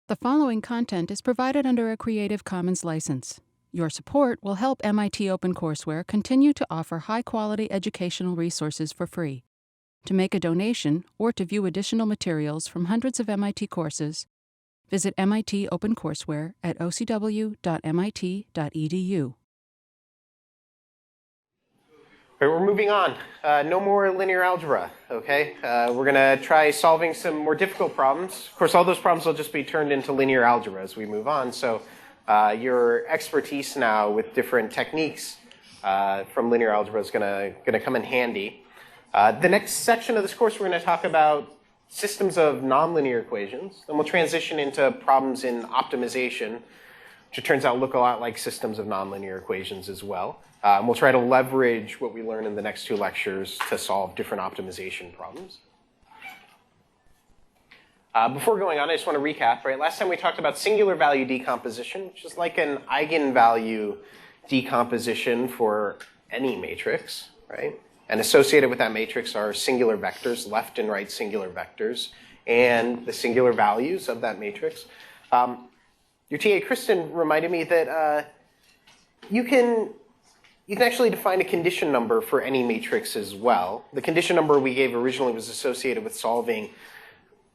The following content is provided under a Creative Commons license. Your support will help MIT OpenCourseware continue to offer high-quality educational resources for free. To make a donation or to view additional materials from hundreds of MIT courses, visit MIT OpenCourseware at ocw.mit.edu. All right, we're moving on. No more linear algebra, okay? We're going to try solving some more difficult problems. Of course, all those problems will just be turned into linear algebra as we move on. So your expertise now with different techniques from linear algebra is going to come in handy. The next section of this course, we're going to talk about systems of nonlinear equations. Then we'll transition into problems in optimization, which it turns out look a lot like systems of nonlinear equations as well. We'll try to leverage what we learn in the next two lectures to solve different optimization problems. Before going on, I just want to recap. Right? Last time we talked about singular value decomposition, which is like an eigenvalue decomposition for any matrix, right? And associated with that matrix are singular vectors, left and right singular vectors, and the singular values of that matrix. Your TA, Kristen, reminded me that you can actually define a condition number for any matrix as well. The condition number we gave originally was associated with solving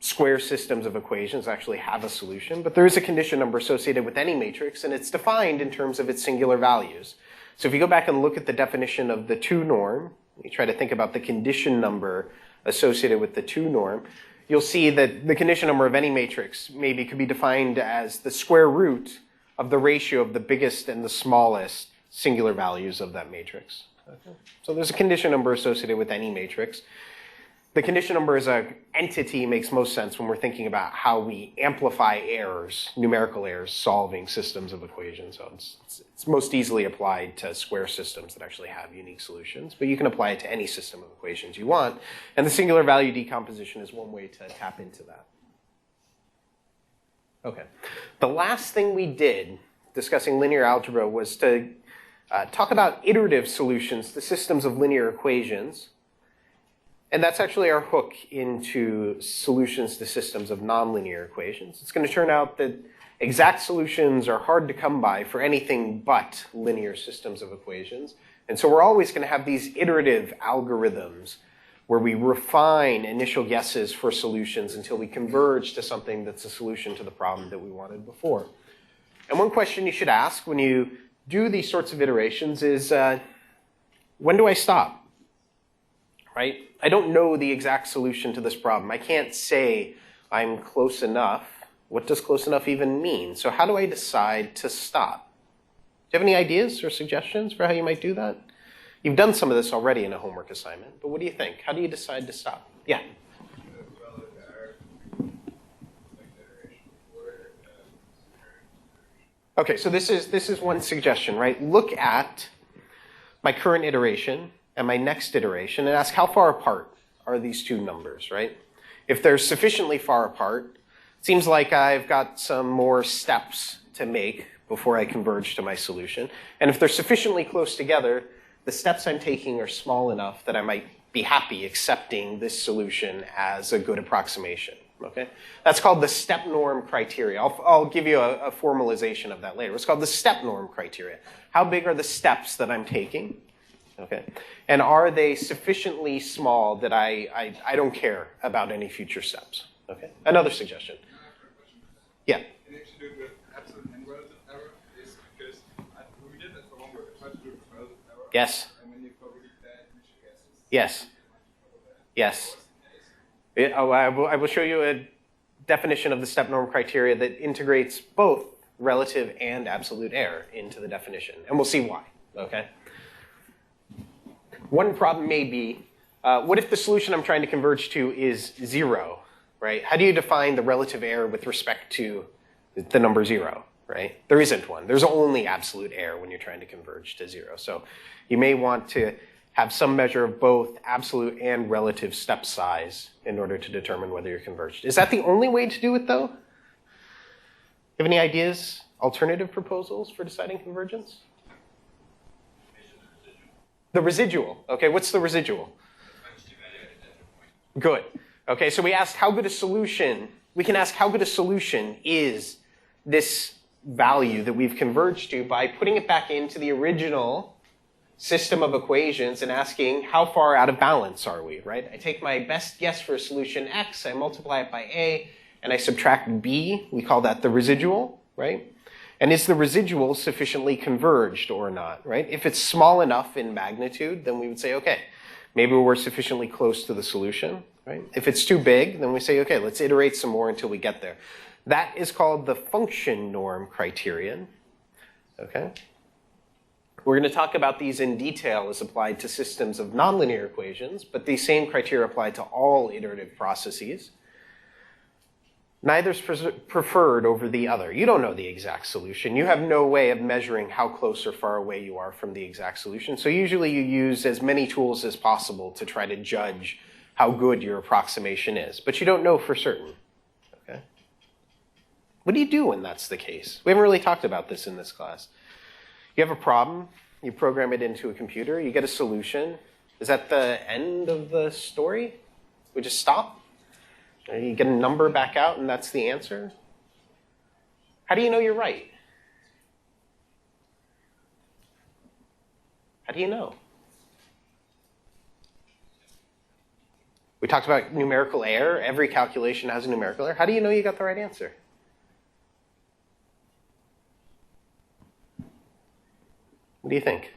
square systems of equations, actually have a solution. But there is a condition number associated with any matrix, and it's defined in terms of its singular values. So if you go back and look at the definition of the 2 norm, you try to think about the condition number associated with the 2 norm, you'll see that the condition number of any matrix maybe could be defined as the square root of the ratio of the biggest and the smallest singular values of that matrix. Okay. So there's a condition number associated with any matrix. The condition number as an entity makes most sense when we're thinking about how we amplify errors, numerical errors, solving systems of equations. So it's most easily applied to square systems that actually have unique solutions, but you can apply it to any system of equations you want. And the singular value decomposition is one way to tap into that. Okay. The last thing we did discussing linear algebra was to talk about iterative solutions to systems of linear equations. And that's actually our hook into solutions to systems of nonlinear equations. It's going to turn out that exact solutions are hard to come by for anything but linear systems of equations. And so we're always going to have these iterative algorithms where we refine initial guesses for solutions until we converge to something that's a solution to the problem that we wanted before. And one question you should ask when you do these sorts of iterations is, when do I stop? Right? I don't know the exact solution to this problem. I can't say I'm close enough. What does close enough even mean? So how do I decide to stop? Do you have any ideas or suggestions for how you might do that? You've done some of this already in a homework assignment, but what do you think? How do you decide to stop? Yeah? Okay, so this is one suggestion, right? Look at my current iteration and my next iteration and ask how far apart are these two numbers, right? If they're sufficiently far apart, it seems like I've got some more steps to make before I converge to my solution. And if they're sufficiently close together, the steps I'm taking are small enough that I might be happy accepting this solution as a good approximation. Okay? That's called the step norm criteria. I'll give you a formalization of that later. It's called the step norm criteria. How big are the steps that I'm taking? Okay. And are they sufficiently small that I don't care about any future steps? Okay. Another suggestion. Yeah. And actually do it with absolute and relative error is because we did that for homework. I tried to do it with relative error. Yes. And when you go really bad initial guesses. Yes. Yes. I will show you a definition of the step norm criteria that integrates both relative and absolute error into the definition. And we'll see why. Okay. One problem may be, what if the solution I'm trying to converge to is 0, right? How do you define the relative error with respect to the number 0, right? There isn't one. There's only absolute error when you're trying to converge to 0. So you may want to have some measure of both absolute and relative step size in order to determine whether you're converged. Is that the only way to do it, though? Have any ideas, alternative proposals for deciding convergence? The residual. Okay, what's the residual? Good. Okay, so we asked how good a solution we can ask how good a solution is this value that we've converged to by putting it back into the original system of equations and asking how far out of balance are we, right? I take my best guess for a solution x, I multiply it by a, and I subtract b. We call that the residual, right? And is the residual sufficiently converged or not, right? If it's small enough in magnitude, then we would say, okay, maybe we're sufficiently close to the solution, right? If it's too big, then we say, okay, let's iterate some more until we get there. That is called the function norm criterion, okay? We're going to talk about these in detail as applied to systems of nonlinear equations, but these same criteria apply to all iterative processes. Neither is preferred over the other. You don't know the exact solution. You have no way of measuring how close or far away you are from the exact solution. So usually you use as many tools as possible to try to judge how good your approximation is. But you don't know for certain. Okay? What do you do when that's the case? We haven't really talked about this in this class. You have a problem. You program it into a computer. You get a solution. Is that the end of the story? We just stop? You get a number back out, and that's the answer? How do you know you're right? How do you know? We talked about numerical error. Every calculation has a numerical error. How do you know you got the right answer? What do you think?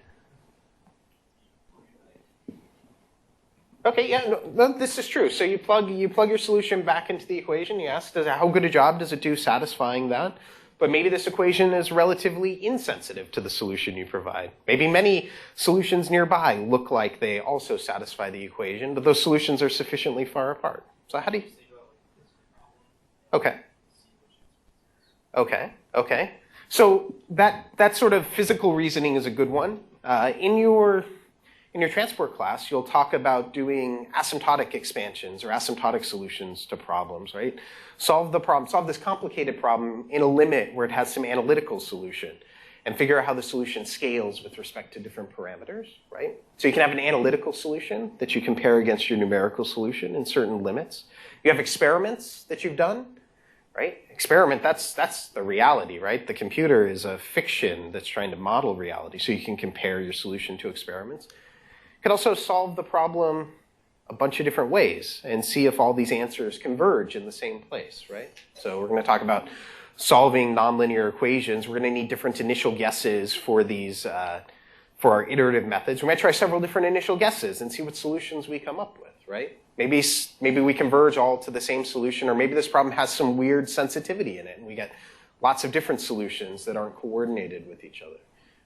Okay, yeah, no, this is true. So you plug your solution back into the equation. You ask, how good a job does it do satisfying that? But maybe this equation is relatively insensitive to the solution you provide. Maybe many solutions nearby look like they also satisfy the equation, but those solutions are sufficiently far apart. So how do you... Okay. Okay. So that sort of physical reasoning is a good one. In your transport class, you'll talk about doing asymptotic expansions or asymptotic solutions to problems, right? Solve this complicated problem in a limit where it has some analytical solution and figure out how the solution scales with respect to different parameters, right? So you can have an analytical solution that you compare against your numerical solution in certain limits. You have experiments that you've done, right? Experiment, that's the reality, right? The computer is a fiction that's trying to model reality, so you can compare your solution to experiments. You could also solve the problem a bunch of different ways and see if all these answers converge in the same place, right? So we're going to talk about solving nonlinear equations. We're going to need different initial guesses for these, for our iterative methods. We might try several different initial guesses and see what solutions we come up with, right? Maybe we converge all to the same solution, or maybe this problem has some weird sensitivity in it, and we get lots of different solutions that aren't coordinated with each other,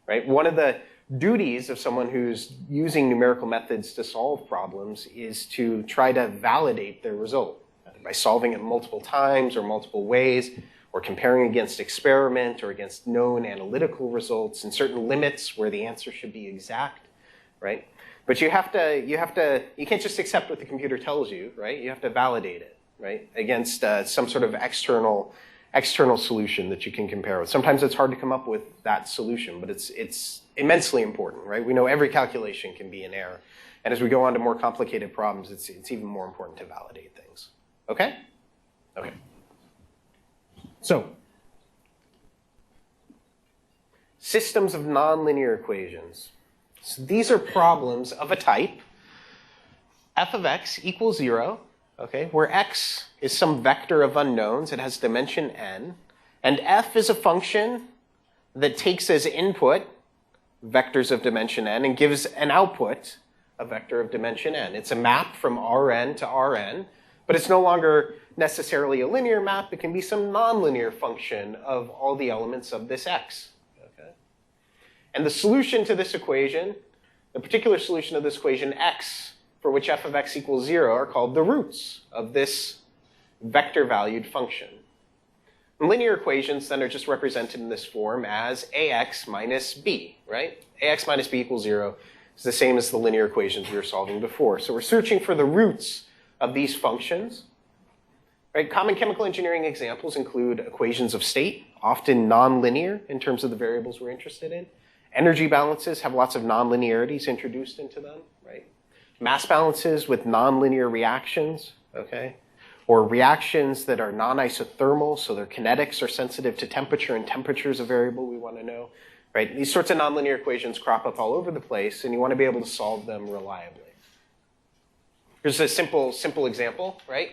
right? One of the duties of someone who's using numerical methods to solve problems is to try to validate their result, either by solving it multiple times or multiple ways, or comparing against experiment or against known analytical results in certain limits where the answer should be exact, right? But you can't just accept what the computer tells you, right? You have to validate it, right? Against some sort of external solution that you can compare with. Sometimes it's hard to come up with that solution, but it's immensely important, right? We know every calculation can be an error. And as we go on to more complicated problems, it's even more important to validate things. Okay? Okay. So, systems of nonlinear equations. So these are problems of a type, f of x equals 0, okay, where x is some vector of unknowns. It has dimension n. And f is a function that takes as input vectors of dimension n and gives an output a vector of dimension n. It's a map from Rn to Rn, but it's no longer necessarily a linear map. It can be some nonlinear function of all the elements of this x. And the solution to this equation, the particular solution of this equation, x, for which f of x equals 0, are called the roots of this vector-valued function. And linear equations then are just represented in this form as ax minus b, right? Ax minus b equals 0 is the same as the linear equations we were solving before. So we're searching for the roots of these functions. Right? Common chemical engineering examples include equations of state, often nonlinear in terms of the variables we're interested in. Energy balances have lots of nonlinearities introduced into them, right? Mass balances with nonlinear reactions, okay? or reactions that are non-isothermal, so their kinetics are sensitive to temperature, and temperature is a variable we want to know. Right? These sorts of nonlinear equations crop up all over the place, and you want to be able to solve them reliably. Here's a simple example, right?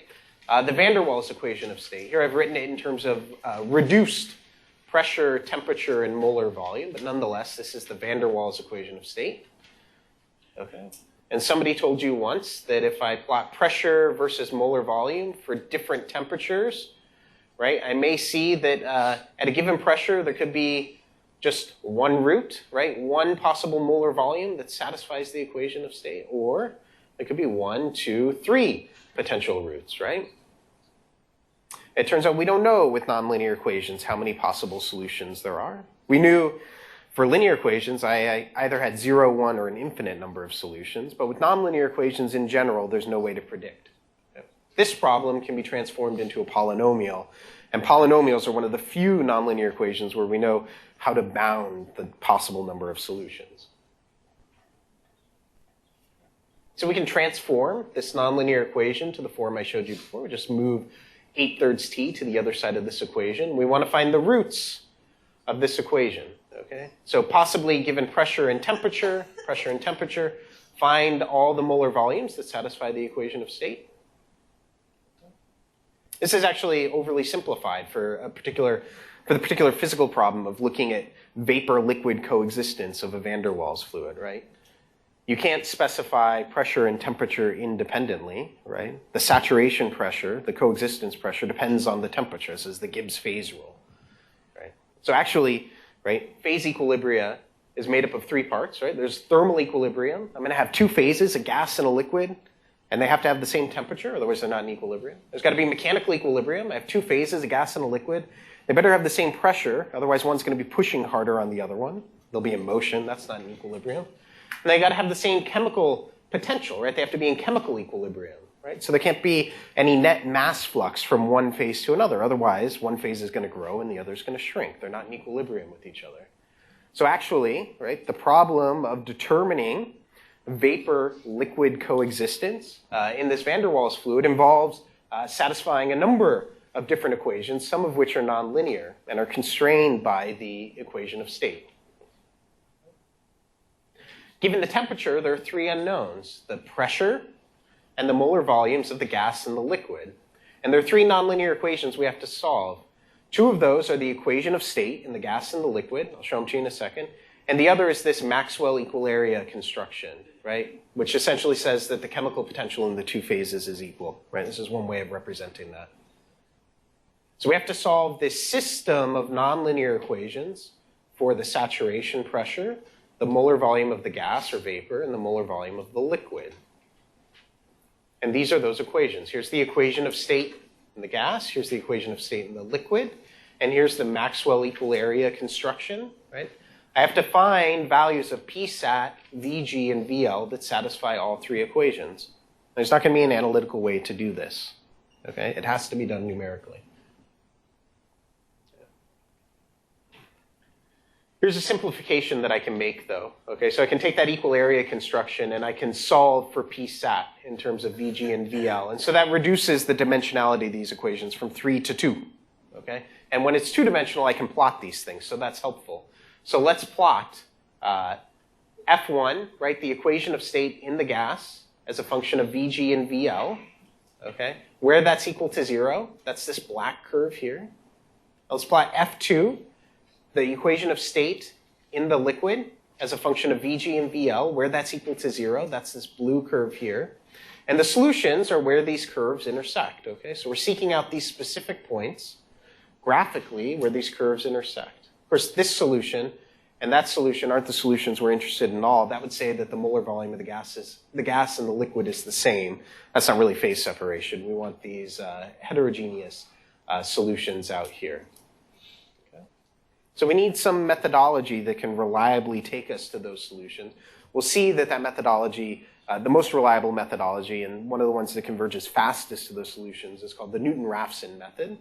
The van der Waals equation of state. Here I've written it in terms of reduced pressure, temperature, and molar volume, but nonetheless, this is the van der Waals equation of state. Okay. And somebody told you once that if I plot pressure versus molar volume for different temperatures, right, I may see that at a given pressure, there could be just one root, right? One possible molar volume that satisfies the equation of state, or there could be 1, 2, 3 potential roots, right? It turns out we don't know with nonlinear equations how many possible solutions there are. We knew for linear equations, I either had 0, 1, or an infinite number of solutions, but with nonlinear equations in general, there's no way to predict. This problem can be transformed into a polynomial, and polynomials are one of the few nonlinear equations where we know how to bound the possible number of solutions. So we can transform this nonlinear equation to the form I showed you before. We just move 8/3 t to the other side of this equation. We want to find the roots of this equation. Okay? So possibly given pressure and temperature, find all the molar volumes that satisfy the equation of state. This is actually overly simplified for the particular physical problem of looking at vapor-liquid coexistence of a van der Waals fluid, right? You can't specify pressure and temperature independently, right? The saturation pressure, the coexistence pressure, depends on the temperature. This is the Gibbs phase rule, right? So actually, right, phase equilibria is made up of 3 parts, right? There's thermal equilibrium. I'm going to have 2 phases, a gas and a liquid, and they have to have the same temperature, otherwise they're not in equilibrium. There's got to be mechanical equilibrium. I have 2 phases, a gas and a liquid. They better have the same pressure, otherwise one's going to be pushing harder on the other one. They'll be in motion. That's not in equilibrium. And they got to have the same chemical potential, right? They have to be in chemical equilibrium, right? So there can't be any net mass flux from one phase to another. Otherwise, one phase is going to grow and the other is going to shrink. They're not in equilibrium with each other. So actually, right, the problem of determining vapor-liquid coexistence in this van der Waals fluid involves satisfying a number of different equations, some of which are nonlinear and are constrained by the equation of state. Given the temperature, there are 3 unknowns: the pressure and the molar volumes of the gas and the liquid. And there are 3 nonlinear equations we have to solve. 2 of those are the equation of state in the gas and the liquid. I'll show them to you in a second. And the other is this Maxwell equalaria construction, right? Which essentially says that the chemical potential in the 2 phases is equal, right? This is one way of representing that. So we have to solve this system of nonlinear equations for the saturation pressure, the molar volume of the gas or vapor, and the molar volume of the liquid. And these are those equations. Here's the equation of state in the gas. Here's the equation of state in the liquid. And here's the Maxwell equalaria construction, right? I have to find values of Psat, Vg, and Vl that satisfy all 3 equations. There's not going to be an analytical way to do this, okay? It has to be done numerically. Here's a simplification that I can make, though. Okay, so I can take that equalaria construction and I can solve for Psat in terms of Vg and Vl. And so that reduces the dimensionality of these equations from 3 to 2. Okay? And when it's 2-dimensional, I can plot these things, so that's helpful. So let's plot F1, right, the equation of state in the gas as a function of Vg and Vl. Okay? Where that's equal to 0, that's this black curve here. Let's plot F2, the equation of state in the liquid as a function of Vg and Vl, where that's equal to 0. That's this blue curve here. And the solutions are where these curves intersect. Okay? So we're seeking out these specific points graphically where these curves intersect. Of course, this solution and that solution aren't the solutions we're interested in all. That would say that the molar volume of the gas and the liquid is the same. That's not really phase separation. We want these heterogeneous solutions out here. So we need some methodology that can reliably take us to those solutions. We'll see that that methodology, the most reliable methodology, and one of the ones that converges fastest to those solutions, is called the Newton-Raphson method.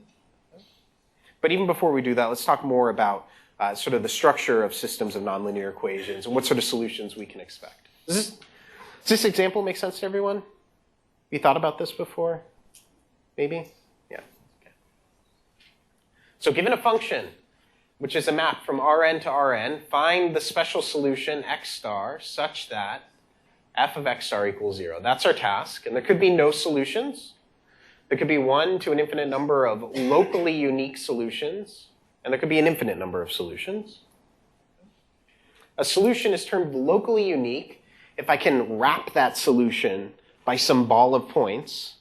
But even before we do that, let's talk more about sort of the structure of systems of nonlinear equations and what sort of solutions we can expect. Does this example make sense to everyone? Have you thought about this before? maybe? Yeah. Okay. So given a function, which is a map from Rn to Rn, find the special solution x star such that f of x star equals 0. That's our task. And there could be no solutions. There could be 1 to an infinite number of locally unique solutions. And there could be an infinite number of solutions. A solution is termed locally unique if I can wrap that solution by some ball of points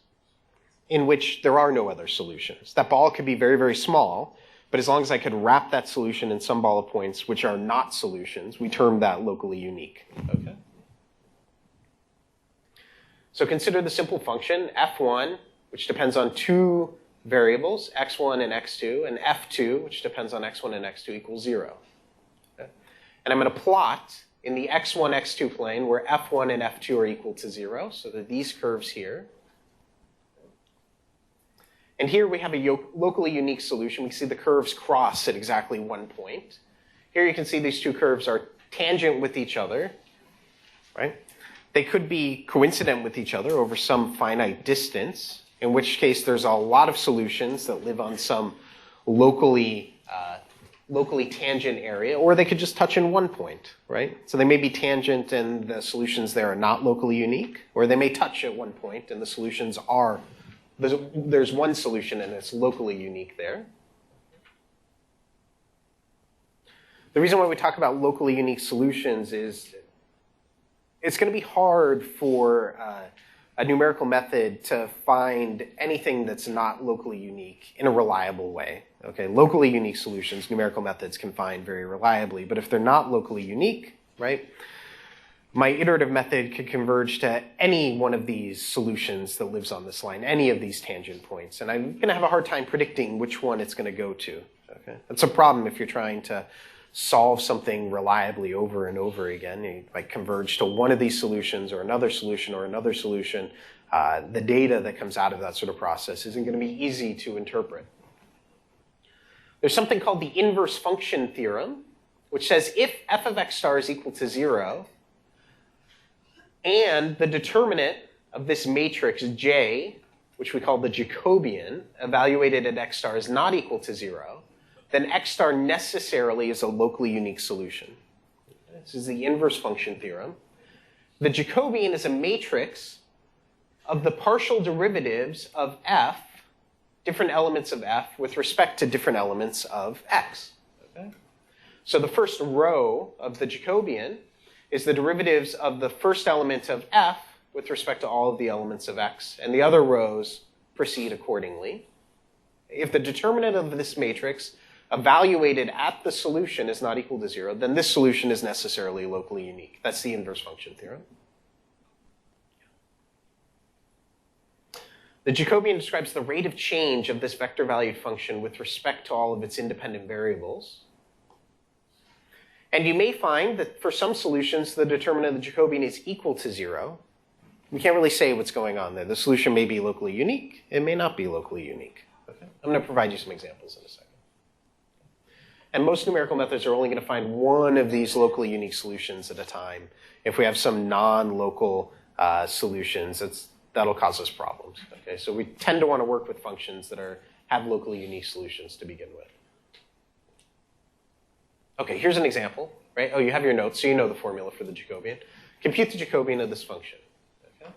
in which there are no other solutions. That ball could be very, very small, but as long as I could wrap that solution in some ball of points which are not solutions, we term that locally unique. Okay? So consider the simple function f1, which depends on 2 variables, x1 and x2, and f2, which depends on x1 and x2, equals 0. Okay? And I'm going to plot in the x1, x2 plane where f1 and f2 are equal to 0, so that these curves here. And here we have a locally unique solution. We see the curves cross at exactly 1 point. Here you can see these 2 curves are tangent with each other, right? They could be coincident with each other over some finite distance, in which case there's a lot of solutions that live on some locally tangent area, or they could just touch in 1 point, right? So they may be tangent and the solutions there are not locally unique, or they may touch at 1 point and the solutions are, there's one solution and it's locally unique there. The reason why we talk about locally unique solutions is it's going to be hard for a numerical method to find anything that's not locally unique in a reliable way. Okay, locally unique solutions, numerical methods can find very reliably, but if they're not locally unique, right, my iterative method could converge to any one of these solutions that lives on this line, any of these tangent points, and I'm going to have a hard time predicting which one it's going to go to. Okay, that's a problem if you're trying to solve something reliably over and over again. You might converge to one of these solutions or another solution or another solution. The data that comes out of that sort of process isn't going to be easy to interpret. There's something called the inverse function theorem, which says if f of x star is equal to 0, and the determinant of this matrix J, which we call the Jacobian, evaluated at x star is not equal to 0, then x star necessarily is a locally unique solution. This is the inverse function theorem. The Jacobian is a matrix of the partial derivatives of f, different elements of f, with respect to different elements of x. Okay? So the first row of the Jacobian is the derivatives of the first element of f with respect to all of the elements of x, and the other rows proceed accordingly. If the determinant of this matrix evaluated at the solution is not equal to 0, then this solution is necessarily locally unique. That's the inverse function theorem. The Jacobian describes the rate of change of this vector-valued function with respect to all of its independent variables. And you may find that for some solutions, the determinant of the Jacobian is equal to 0. We can't really say what's going on there. The solution may be locally unique. It may not be locally unique. Okay? I'm going to provide you some examples in a second. And most numerical methods are only going to find one of these locally unique solutions at a time. If we have some non-local solutions, that'll cause us problems. Okay? So we tend to want to work with functions that have locally unique solutions to begin with. Okay, here's an example. Right? Oh, you have your notes, so you know the formula for the Jacobian. Compute the Jacobian of this function. Okay?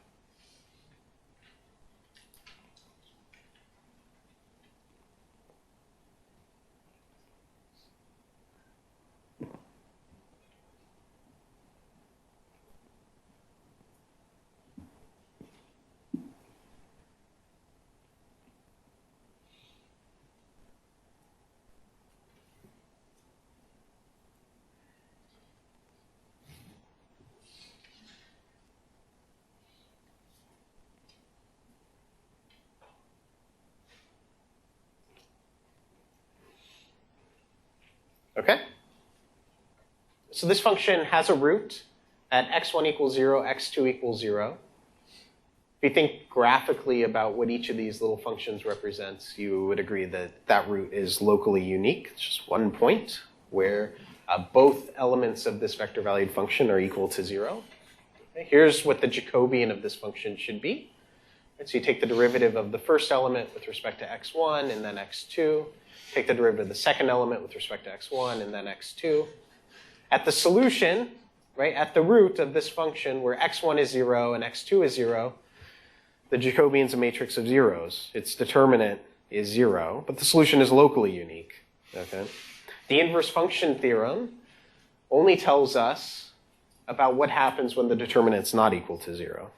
Okay? So this function has a root at x1 equals 0, x2 equals 0. If you think graphically about what each of these little functions represents, you would agree that that root is locally unique. It's just 1 point where both elements of this vector-valued function are equal to 0. Okay? Here's what the Jacobian of this function should be. So you take the derivative of the first element with respect to x1 and then x2. Take the derivative of the second element with respect to x1 and then x2. At the solution, right, at the root of this function where x1 is 0 and x2 is 0, the Jacobian is a matrix of zeros. Its determinant is 0, but the solution is locally unique. Okay? The inverse function theorem only tells us about what happens when the determinant's not equal to 0.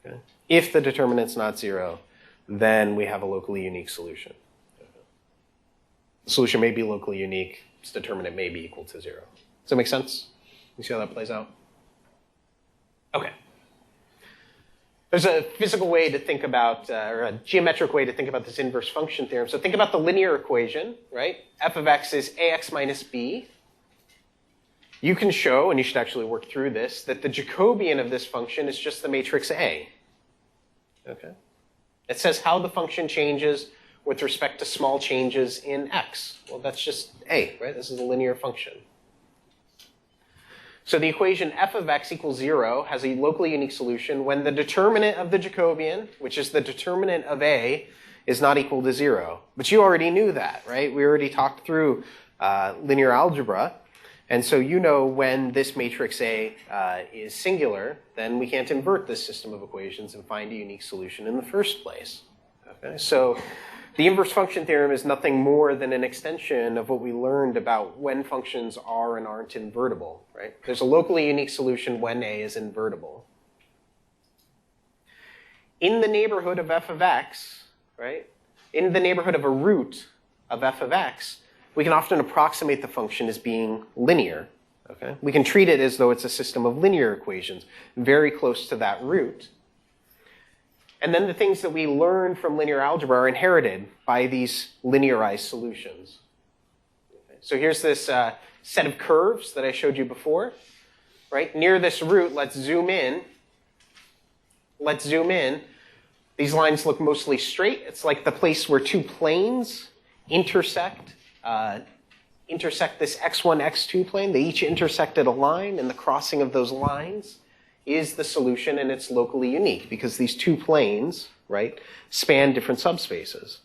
Okay? If the determinant's not 0, then we have a locally unique solution. The solution may be locally unique. Its determinant may be equal to 0. Does that make sense? You see how that plays out? Okay. There's a physical way to think about, or a geometric way to think about this inverse function theorem. So think about the linear equation, right? F of x is ax minus b. You can show, and you should actually work through this, that the Jacobian of this function is just the matrix A. Okay? It says how the function changes with respect to small changes in x. Well, that's just A, right? This is a linear function. So the equation f of x equals 0 has a locally unique solution when the determinant of the Jacobian, which is the determinant of A, is not equal to 0. But you already knew that, right? We already talked through linear algebra. And so you know when this matrix A is singular, then we can't invert this system of equations and find a unique solution in the first place. Okay? So the inverse function theorem is nothing more than an extension of what we learned about when functions are and aren't invertible, right? There's a locally unique solution when A is invertible. In the neighborhood of f of x, right? In the neighborhood of a root of f of x, we can often approximate the function as being linear, okay? We can treat it as though it's a system of linear equations, very close to that root. And then the things that we learn from linear algebra are inherited by these linearized solutions. Okay. So here's this set of curves that I showed you before. Right? Near this root, let's zoom in. Let's zoom in. These lines look mostly straight. It's like the place where two planes intersect this x1, x2 plane. They each intersect at a line, and the crossing of those lines is the solution, and it's locally unique because these two planes, right, span different subspaces.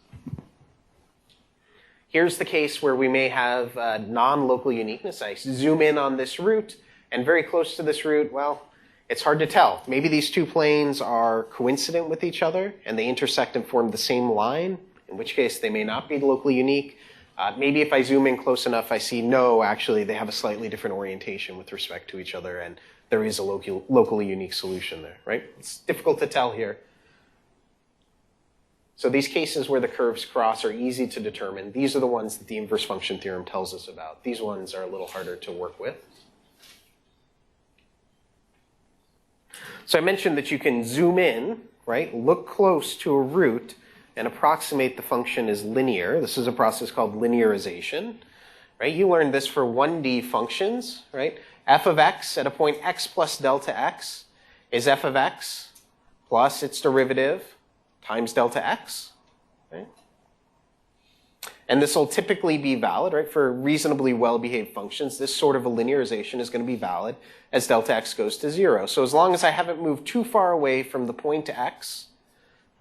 Here's the case where we may have non-local uniqueness. I zoom in on this root, and very close to this root, well, it's hard to tell. Maybe these two planes are coincident with each other, and they intersect and form the same line, in which case they may not be locally unique. Maybe if I zoom in close enough, I see, no, actually, they have a slightly different orientation with respect to each other, and there is a locally unique solution there, right? It's difficult to tell here. So these cases where the curves cross are easy to determine. These are the ones that the inverse function theorem tells us about. These ones are a little harder to work with. So I mentioned that you can zoom in, right? Look close to a root and approximate the function as linear. This is a process called linearization, right? You learned this for 1D functions, right? F of x at a point x plus delta x is f of x plus its derivative times delta x. Right? And this will typically be valid, right? For reasonably well-behaved functions, this sort of a linearization is going to be valid as delta x goes to 0. So as long as I haven't moved too far away from the point x,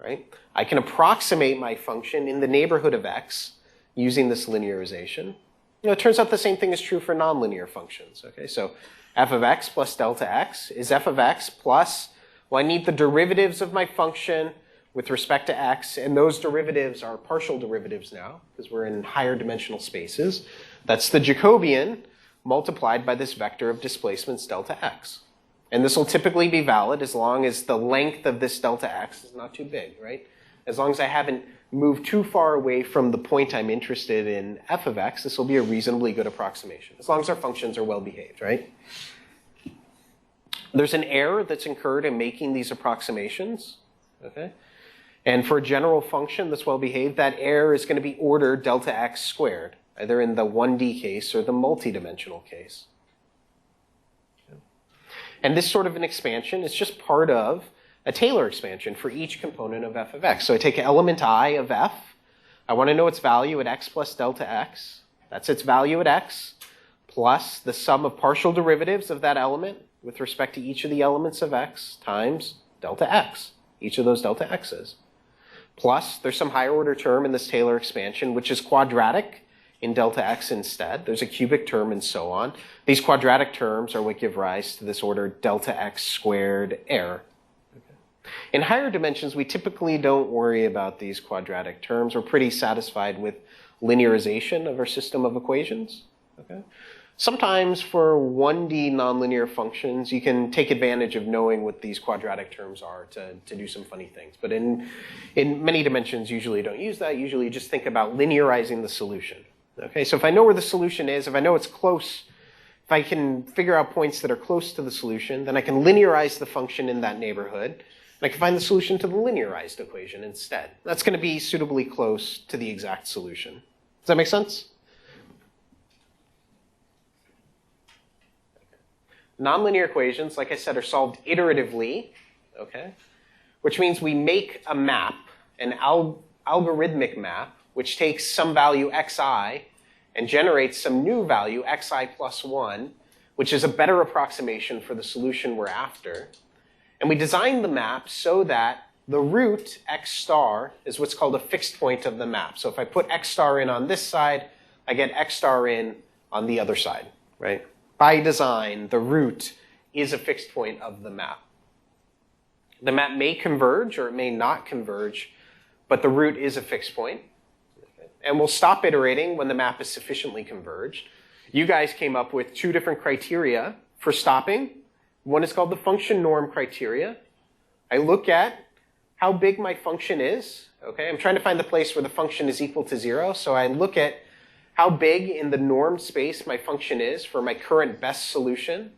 right, I can approximate my function in the neighborhood of x using this linearization. You know, it turns out the same thing is true for nonlinear functions. Okay, so f of x plus delta x is f of x plus, well, I need the derivatives of my function with respect to x, and those derivatives are partial derivatives now, because we're in higher dimensional spaces. That's the Jacobian multiplied by this vector of displacements delta x. And this will typically be valid as long as the length of this delta x is not too big, right? As long as I haven't moved too far away from the point I'm interested in f of x, this will be a reasonably good approximation, as long as our functions are well behaved, right? There's an error that's incurred in making these approximations, okay? And for a general function that's well behaved, that error is going to be order delta x squared, either in the 1D case or the multidimensional case. Okay. And this sort of an expansion is just part of a Taylor expansion for each component of f of x. So I take element I of f. I want to know its value at x plus delta x. That's its value at x, plus the sum of partial derivatives of that element with respect to each of the elements of x times delta x. each of those delta x's. Plus, there's some higher order term in this Taylor expansion, which is quadratic in delta x instead. There's a cubic term and so on. These quadratic terms are what give rise to this order delta x squared error. In higher dimensions, we typically don't worry about these quadratic terms. We're pretty satisfied with linearization of our system of equations. Okay? Sometimes for 1D nonlinear functions, you can take advantage of knowing what these quadratic terms are to do some funny things. But in many dimensions, usually don't use that. Usually you just think about linearizing the solution. Okay, so if I know where the solution is, if I know it's close, if I can figure out points that are close to the solution, then I can linearize the function in that neighborhood. And I can find the solution to the linearized equation instead. That's going to be suitably close to the exact solution. Does that make sense? Nonlinear equations, like I said, are solved iteratively, okay? Which means we make a map, an algorithmic map, which takes some value xi and generates some new value xi plus 1, which is a better approximation for the solution we're after. And we design the map so that the root x star is what's called a fixed point of the map. So if I put x star in on this side, I get x star in on the other side, right? By design, the root is a fixed point of the map. The map may converge or it may not converge, but the root is a fixed point. And we'll stop iterating when the map is sufficiently converged. You guys came up with two different criteria for stopping. One is called the function norm criteria. I look at how big my function is. Okay, I'm trying to find the place where the function is equal to 0. So I look at how big in the norm space my function is for my current best solution,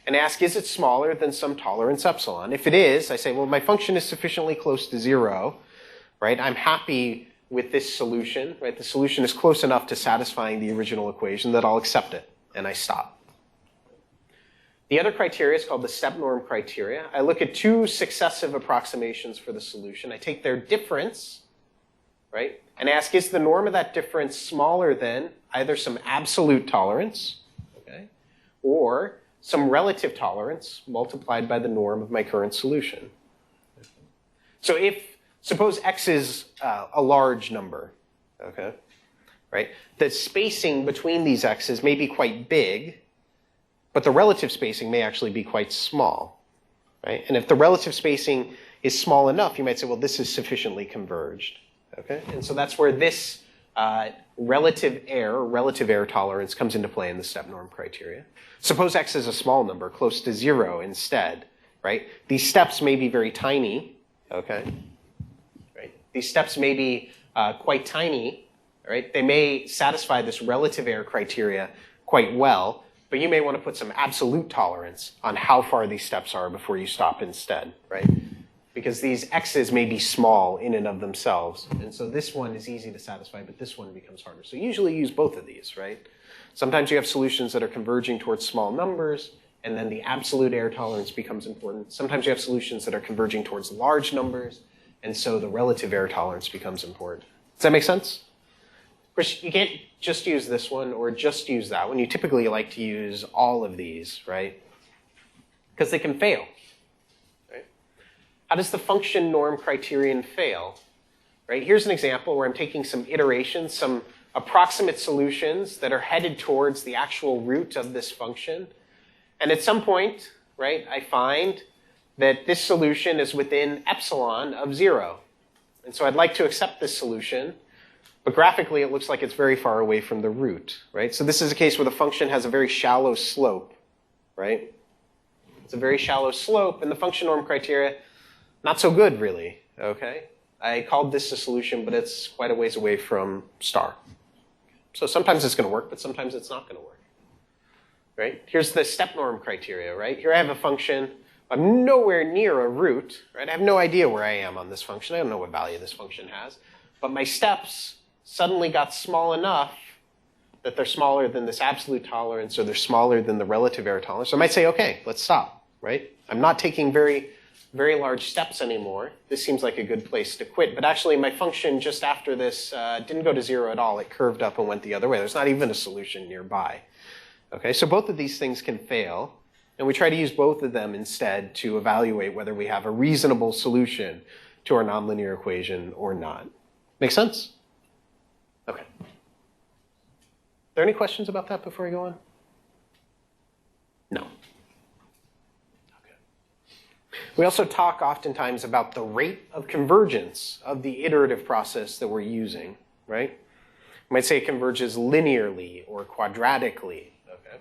and ask, is it smaller than some tolerance epsilon? If it is, I say, well, my function is sufficiently close to 0, right? I'm happy with this solution, right? The solution is close enough to satisfying the original equation that I'll accept it, and I stop. The other criteria is called the step norm criteria. I look at two successive approximations for the solution. I take their difference, right? And ask, is the norm of that difference smaller than either some absolute tolerance, okay, or some relative tolerance multiplied by the norm of my current solution? So suppose x is a large number, okay, right? The spacing between these x's may be quite big, but the relative spacing may actually be quite small, right? And if the relative spacing is small enough, you might say, well, this is sufficiently converged. Okay, and so that's where this relative error tolerance comes into play in the step norm criteria. Suppose x is a small number, close to 0 instead, right? These steps may be very tiny, okay? Right? These steps may be quite tiny, right? They may satisfy this relative error criteria quite well, but you may want to put some absolute tolerance on how far these steps are before you stop instead, right? Because these x's may be small in and of themselves. And so this one is easy to satisfy, but this one becomes harder. So usually use both of these, right? Sometimes you have solutions that are converging towards small numbers, and then the absolute error tolerance becomes important. Sometimes you have solutions that are converging towards large numbers, and so the relative error tolerance becomes important. Does that make sense? Of course, you can't just use this one or just use that one. You typically like to use all of these, right? Because they can fail. How does the function norm criterion fail? Right? Here's an example where I'm taking some iterations, some approximate solutions that are headed towards the actual root of this function. And at some point, right, I find that this solution is within epsilon of 0. And so I'd like to accept this solution, but graphically it looks like it's very far away from the root, right? So this is a case where the function has a very shallow slope, right? It's a very shallow slope, and the function norm criteria, not so good, really, okay? I called this a solution, but it's quite a ways away from star. So sometimes it's going to work, but sometimes it's not going to work, right? Here's the step norm criteria, right? Here I have a function. I'm nowhere near a root, right? I have no idea where I am on this function. I don't know what value this function has. But my steps suddenly got small enough that they're smaller than this absolute tolerance, or they're smaller than the relative error tolerance. So I might say, okay, let's stop, right? I'm not taking very large steps anymore. This seems like a good place to quit. But actually, my function just after this didn't go to 0 at all. It curved up and went the other way. There's not even a solution nearby. Okay, so both of these things can fail. And we try to use both of them instead to evaluate whether we have a reasonable solution to our nonlinear equation or not. Make sense? Okay. Are there any questions about that before I go on? No. Okay. We also talk oftentimes about the rate of convergence of the iterative process that we're using, right? We might say it converges linearly or quadratically. Okay.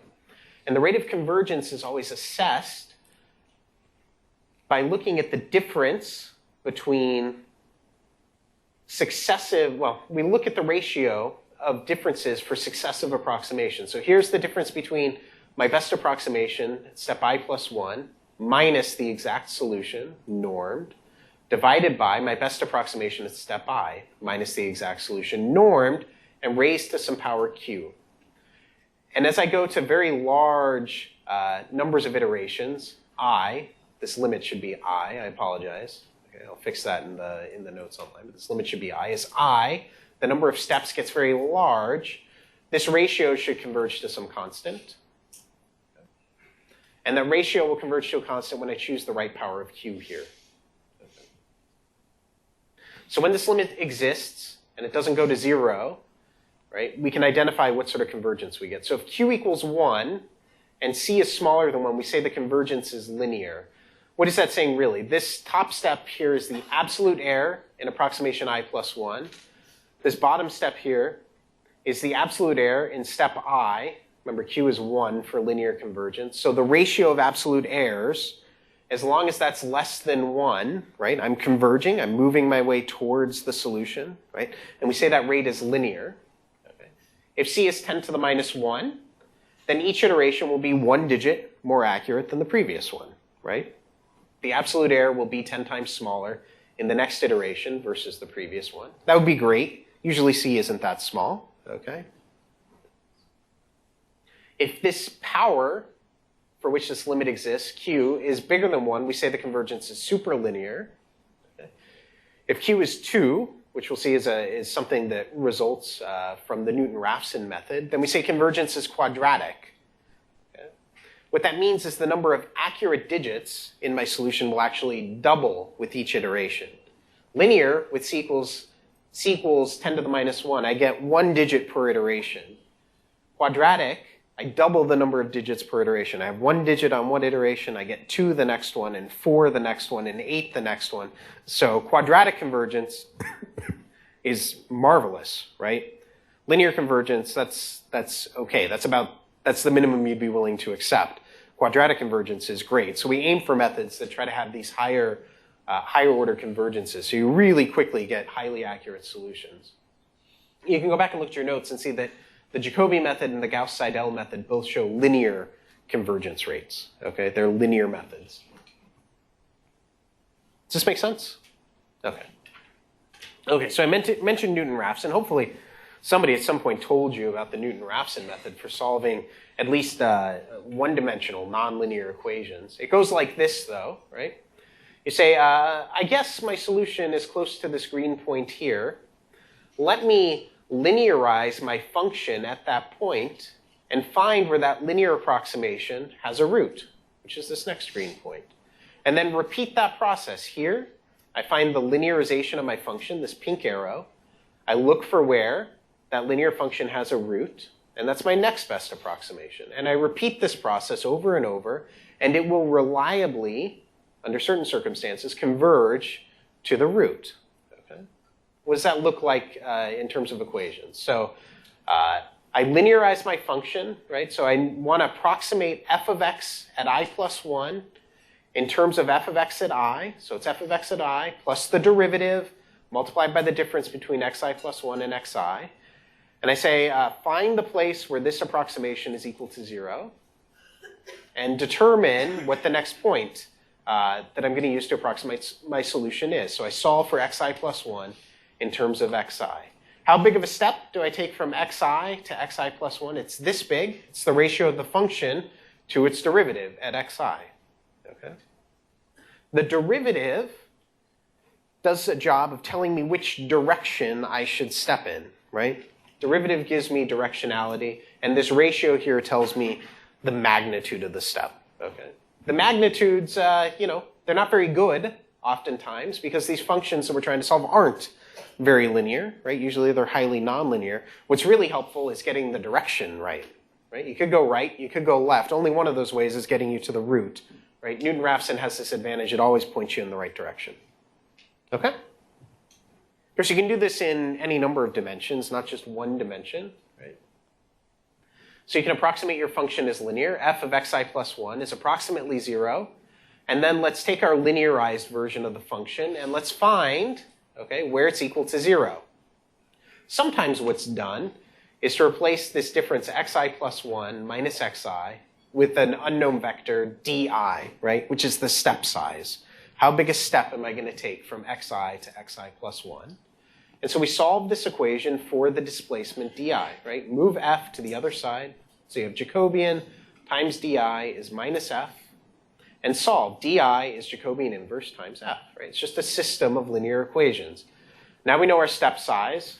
And the rate of convergence is always assessed by looking at the difference between successive, well, we look at the ratio of differences for successive approximations. So here's the difference between my best approximation, step I plus 1, minus the exact solution, normed, divided by my best approximation at step I, minus the exact solution, normed, and raised to some power q. And as I go to very large numbers of iterations, I, this limit should be I apologize. Okay, I'll fix that in the notes online, but this limit should be I. As I, the number of steps gets very large, this ratio should converge to some constant. Okay. And that ratio will converge to a constant when I choose the right power of q here. Okay. So when this limit exists, and it doesn't go to 0, right, we can identify what sort of convergence we get. So if q equals 1 and c is smaller than 1, we say the convergence is linear. What is that saying really? This top step here is the absolute error in approximation I plus 1. This bottom step here is the absolute error in step I. Remember, q is 1 for linear convergence. So the ratio of absolute errors, as long as that's less than 1, right, I'm converging, I'm moving my way towards the solution, right? And we say that rate is linear. Okay. If c is 10 to the minus 1, then each iteration will be 1 digit more accurate than the previous one, right? The absolute error will be 10 times smaller in the next iteration versus the previous one. That would be great. Usually c isn't that small, okay? If this power for which this limit exists, q, is bigger than 1, we say the convergence is superlinear. Okay? If q is 2, which we'll see is something that results from the Newton-Raphson method, then we say convergence is quadratic. What that means is the number of accurate digits in my solution will actually double with each iteration. Linear, with c equals 10 to the minus 1, I get 1 digit per iteration. Quadratic, I double the number of digits per iteration. I have 1 digit on one iteration, I get 2 the next one, and 4 the next one, and 8 the next one. So quadratic convergence is marvelous, right? Linear convergence, that's okay. That's the minimum you'd be willing to accept. Quadratic convergence is great. So we aim for methods that try to have these higher order convergences. So you really quickly get highly accurate solutions. You can go back and look at your notes and see that the Jacobian method and the Gauss-Seidel method both show linear convergence rates. Okay, they're linear methods. Does this make sense? Okay. Okay, so I mentioned Newton-Raphson. Hopefully somebody at some point told you about the Newton-Raphson method for solving at least one-dimensional nonlinear equations. It goes like this, though, right? You say, I guess my solution is close to this green point here. Let me linearize my function at that point and find where that linear approximation has a root, which is this next green point. And then repeat that process. Here, I find the linearization of my function, this pink arrow. I look for where that linear function has a root, and that's my next best approximation. And I repeat this process over and over, and it will reliably, under certain circumstances, converge to the root. Okay? What does that look like in terms of equations? So I linearize my function, right? So I want to approximate f of x at I plus 1 in terms of f of x at I. So it's f of x at I plus the derivative multiplied by the difference between xi plus 1 and xi. And I say, find the place where this approximation is equal to 0 and determine what the next point that I'm going to use to approximate my solution is. So I solve for xi plus 1 in terms of xi. How big of a step do I take from xi to xi plus 1? It's this big. It's the ratio of the function to its derivative at xi. Okay? The derivative does a job of telling me which direction I should step in, right? Derivative gives me directionality, and this ratio here tells me the magnitude of the step. Okay. The magnitudes, you know, they're not very good oftentimes because these functions that we're trying to solve aren't very linear, right? Usually they're highly nonlinear. What's really helpful is getting the direction right, right? You could go right, you could go left. Only one of those ways is getting you to the root, right? Newton-Raphson has this advantage. It always points you in the right direction. Okay? Of course, you can do this in any number of dimensions, not just one dimension, right? So you can approximate your function as linear. F of xi plus 1 is approximately 0. And then let's take our linearized version of the function and let's find, okay, where it's equal to 0. Sometimes what's done is to replace this difference xi plus 1 minus xi with an unknown vector di, right, which is the step size. How big a step am I going to take from xi to xi plus 1? And so we solve this equation for the displacement di, right? Move f to the other side. So you have Jacobian times di is minus f. And solve. Di is Jacobian inverse times f, right? It's just a system of linear equations. Now we know our step size.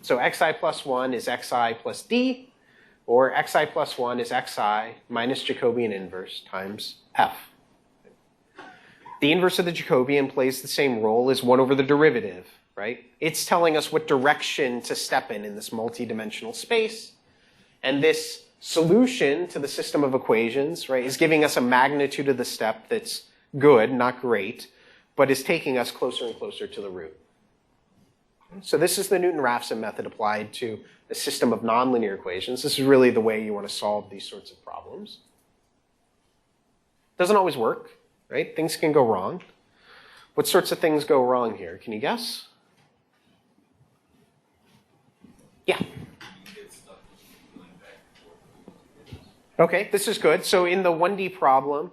So xi plus 1 is xi plus d, or xi plus 1 is xi minus Jacobian inverse times f. The inverse of the Jacobian plays the same role as 1 over the derivative, right? It's telling us what direction to step in this multidimensional space. And this solution to the system of equations, right, is giving us a magnitude of the step that's good, not great, but is taking us closer and closer to the root. So this is the Newton-Raphson method applied to a system of nonlinear equations. This is really the way you want to solve these sorts of problems. Doesn't always work, right? Things can go wrong. What sorts of things go wrong here? Can you guess? Yeah. Okay, this is good. So in the 1D problem,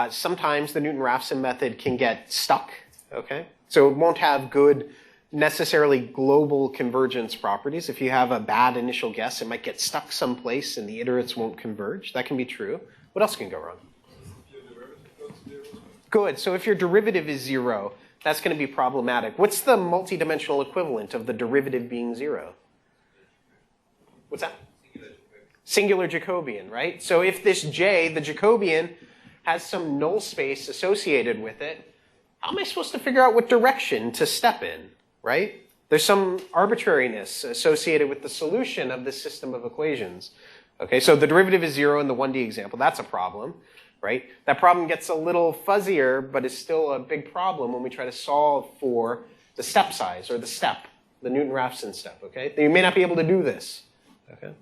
sometimes the Newton-Raphson method can get stuck, okay? So it won't have good, necessarily global convergence properties. If you have a bad initial guess, it might get stuck someplace and the iterates won't converge. That can be true. What else can go wrong? Good, so if your derivative is 0, that's going to be problematic. What's the multidimensional equivalent of the derivative being 0? What's that? Singular Jacobian, right? So if this J, the Jacobian, has some null space associated with it, how am I supposed to figure out what direction to step in, right? There's some arbitrariness associated with the solution of this system of equations. Okay, so the derivative is 0 in the 1D example. That's a problem, right? That problem gets a little fuzzier, but is still a big problem when we try to solve for the step size, or the step, the Newton-Raphson step, okay? You may not be able to do this, okay?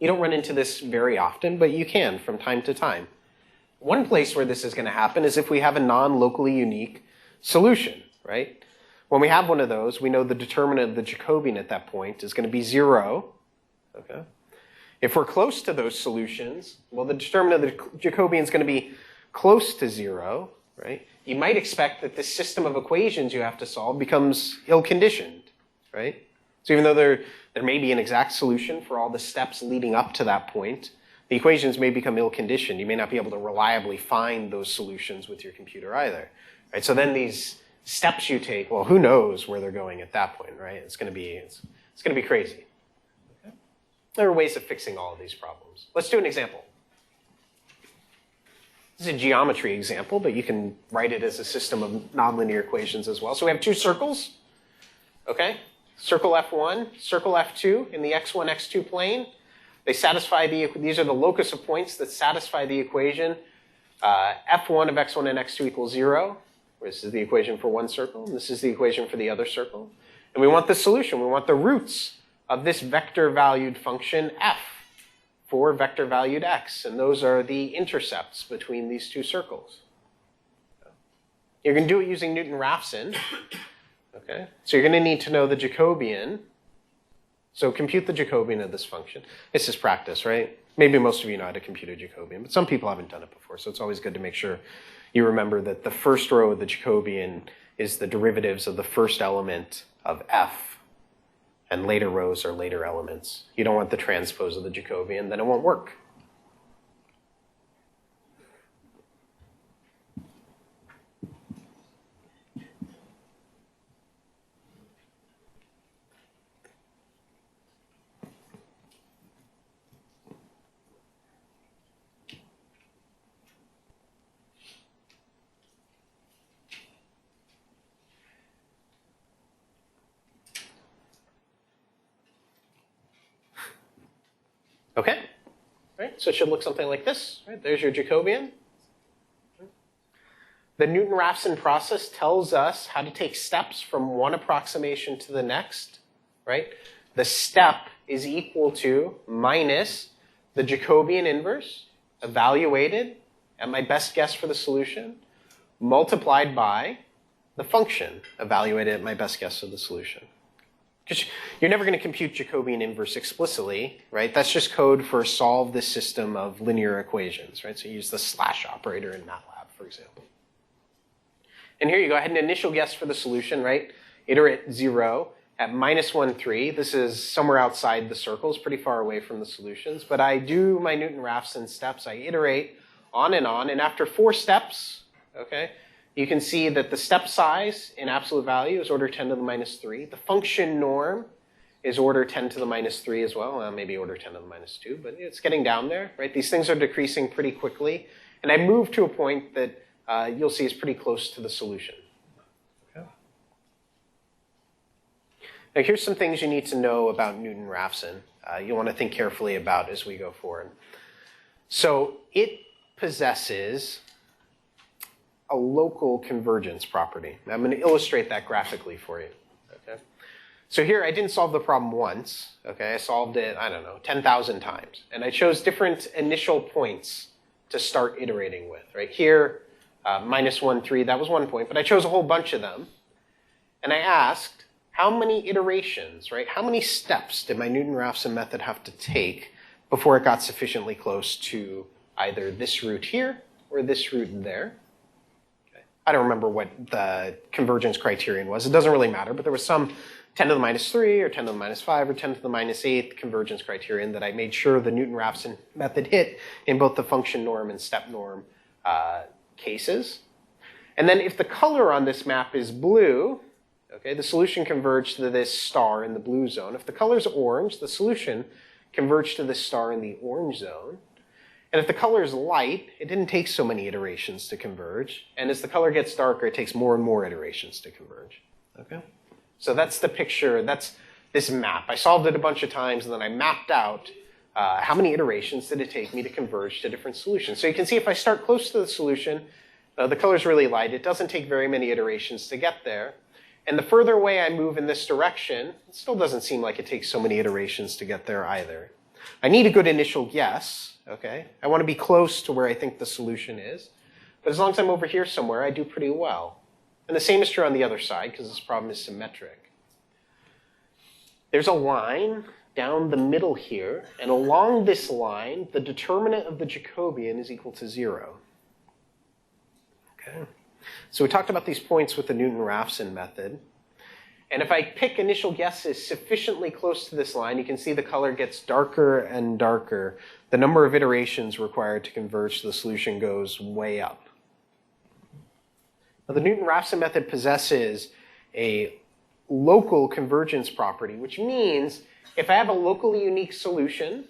You don't run into this very often, but you can from time to time. One place where this is going to happen is if we have a non-locally unique solution, right? When we have one of those, we know the determinant of the Jacobian at that point is going to be 0. Okay? If we're close to those solutions, well, the determinant of the Jacobian is going to be close to 0, right? You might expect that this system of equations you have to solve becomes ill-conditioned, right? So even though there may be an exact solution for all the steps leading up to that point, the equations may become ill-conditioned. You may not be able to reliably find those solutions with your computer either. Right? So then these steps you take, well, who knows where they're going at that point, right? It's going to be crazy. Okay? There are ways of fixing all of these problems. Let's do an example. This is a geometry example, but you can write it as a system of nonlinear equations as well. So we have two circles, okay? Circle F1, circle F2 in the x1, x2 plane. They satisfy these are the locus of points that satisfy the equation F1 of x1 and x2 equals 0. This is the equation for one circle, and this is the equation for the other circle. And we want the solution. We want the roots of this vector-valued function f for vector-valued x. And those are the intercepts between these two circles. You're going to do it using Newton-Raphson. Okay, so you're going to need to know the Jacobian. So compute the Jacobian of this function. This is practice, right? Maybe most of you know how to compute a Jacobian, but some people haven't done it before, so it's always good to make sure you remember that the first row of the Jacobian is the derivatives of the first element of f, and later rows are later elements. You don't want the transpose of the Jacobian, then it won't work. Okay, right? So it should look something like this. Right? There's your Jacobian. The Newton-Raphson process tells us how to take steps from one approximation to the next, right? The step is equal to minus the Jacobian inverse, evaluated at my best guess for the solution, multiplied by the function, evaluated at my best guess of the solution. Because you're never going to compute Jacobian inverse explicitly, right? That's just code for solve this system of linear equations, right? So you use the slash operator in MATLAB, for example. And here you go, I had an initial guess for the solution, right? Iterate 0 at -1, 3. This is somewhere outside the circles, pretty far away from the solutions. But I do my Newton-Raphson steps. I iterate on. And after 4 steps, okay, you can see that the step size in absolute value is order 10 to the -3. The function norm is order 10 to the -3 as well. Well, maybe order 10 to the -2, but it's getting down there, right? These things are decreasing pretty quickly. And I move to a point that you'll see is pretty close to the solution. Okay. Now here's some things you need to know about Newton-Raphson. You'll want to think carefully about as we go forward. So it possesses a local convergence property. I'm going to illustrate that graphically for you. Okay. So here I didn't solve the problem once. Okay, I solved it, I don't know, 10,000 times. And I chose different initial points to start iterating with. Right here, -1, 3, that was 1 point, but I chose a whole bunch of them. And I asked, how many iterations, right? How many steps did my Newton-Raphson method have to take before it got sufficiently close to either this root here or this root there? Okay. I don't remember what the convergence criterion was. It doesn't really matter, but there was some 10 to the -3 or 10 to the -5 or 10 to the -8 convergence criterion that I made sure the Newton-Raphson method hit in both the function norm and step norm cases. And then if the color on this map is blue, okay, the solution converged to this star in the blue zone. If the color is orange, the solution converged to this star in the orange zone. And if the color is light, it didn't take so many iterations to converge. And as the color gets darker, it takes more and more iterations to converge. Okay? So that's the picture, that's this map. I solved it a bunch of times, and then I mapped out how many iterations did it take me to converge to different solutions. So you can see if I start close to the solution, the color's really light. It doesn't take very many iterations to get there. And the further away I move in this direction, it still doesn't seem like it takes so many iterations to get there either. I need a good initial guess, okay? I want to be close to where I think the solution is. But as long as I'm over here somewhere, I do pretty well. And the same is true on the other side, because this problem is symmetric. There's a line down the middle here, and along this line, the determinant of the Jacobian is equal to 0. Okay. So we talked about these points with the Newton-Raphson method. And if I pick initial guesses sufficiently close to this line, you can see the color gets darker and darker. The number of iterations required to converge to the solution goes way up. Now, the Newton-Raphson method possesses a local convergence property, which means if I have a locally unique solution,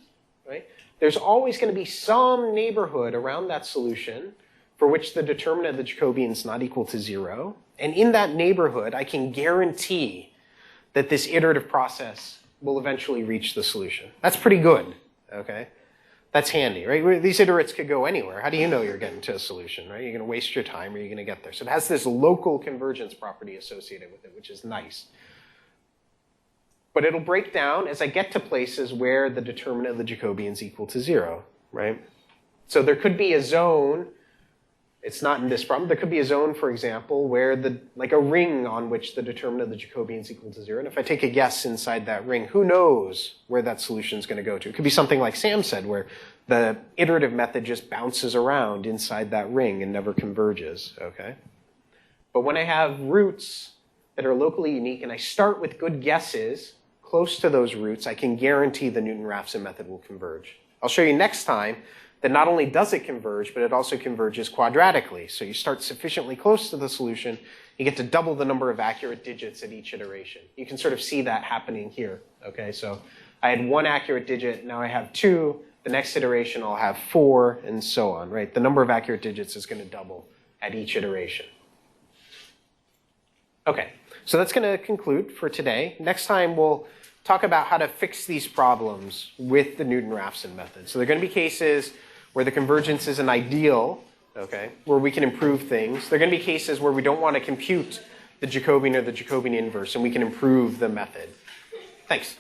right, there's always going to be some neighborhood around that solution for which the determinant of the Jacobian is not equal to 0. And in that neighborhood, I can guarantee that this iterative process will eventually reach the solution. That's pretty good, okay? That's handy, right? These iterates could go anywhere. How do you know you're getting to a solution, right? You're going to waste your time or you're going to get there. So it has this local convergence property associated with it, which is nice. But it'll break down as I get to places where the determinant of the Jacobian is equal to 0, right? So there could be a zone. It's not in this problem. There could be a zone, for example, where like a ring on which the determinant of the Jacobian is equal to 0. And if I take a guess inside that ring, who knows where that solution is going to go to? It could be something like Sam said, where the iterative method just bounces around inside that ring and never converges, okay? But when I have roots that are locally unique and I start with good guesses close to those roots, I can guarantee the Newton-Raphson method will converge. I'll show you next time that not only does it converge, but it also converges quadratically. So you start sufficiently close to the solution, you get to double the number of accurate digits at each iteration. You can sort of see that happening here. Okay, so I had 1 accurate digit, now I have 2. The next iteration I'll have 4, and so on, right? The number of accurate digits is going to double at each iteration. Okay, so that's going to conclude for today. Next time we'll talk about how to fix these problems with the Newton-Raphson method. So there are going to be cases where the convergence is an ideal, okay, where we can improve things. There are going to be cases where we don't want to compute the Jacobian or the Jacobian inverse, and we can improve the method. Thanks.